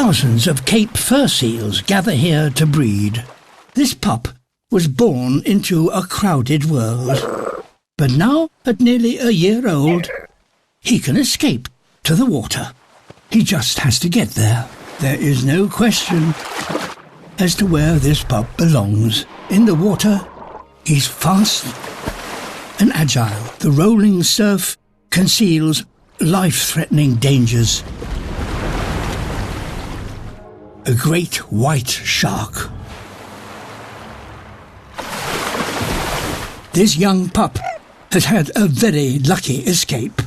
Thousands of Cape fur seals gather here to breed. This pup was born into a crowded world. But now, at nearly a year old, he can escape to the water. He just has to get there. There is no question as to where this pup belongs. In the water, he's fast and agile. The rolling surf conceals life-threatening dangers. A great white shark. This young pup has had a very lucky escape.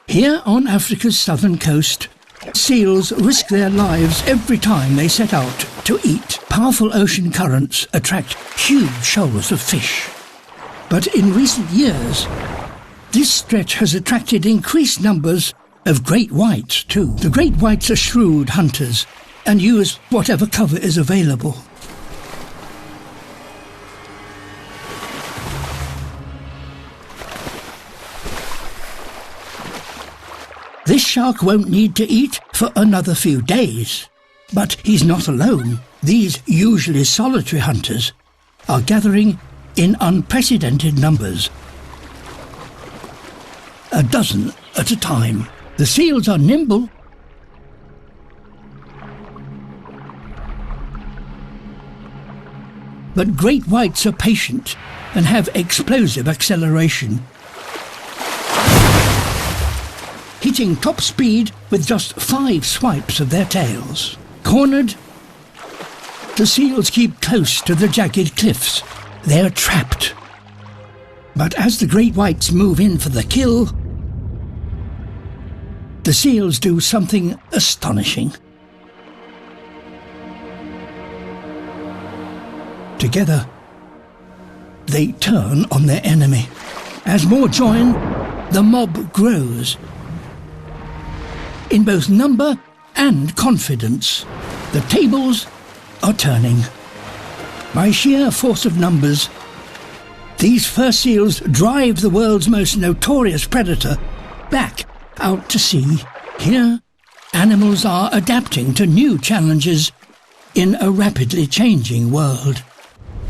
Here on Africa's southern coast, seals risk their lives every time they set out to eat. Powerful ocean currents attract huge shoals of fish. But in recent years, this stretch has attracted increased numbers of great whites too. The great whites are shrewd hunters and use whatever cover is available. This shark won't need to eat for another few days. But he's not alone. These usually solitary hunters are gathering in unprecedented numbers. A dozen at a time. The seals are nimble. But great whites are patient and have explosive acceleration, hitting top speed with just 5 swipes of their tails. Cornered, the seals keep close to the jagged cliffs. They're trapped. But as the great whites move in for the kill, the seals do something astonishing. Together, they turn on their enemy. As more join, the mob grows. In both number and confidence, the tables are turning. By sheer force of numbers, these fur seals drive the world's most notorious predator back out to sea. Here, animals are adapting to new challenges in a rapidly changing world.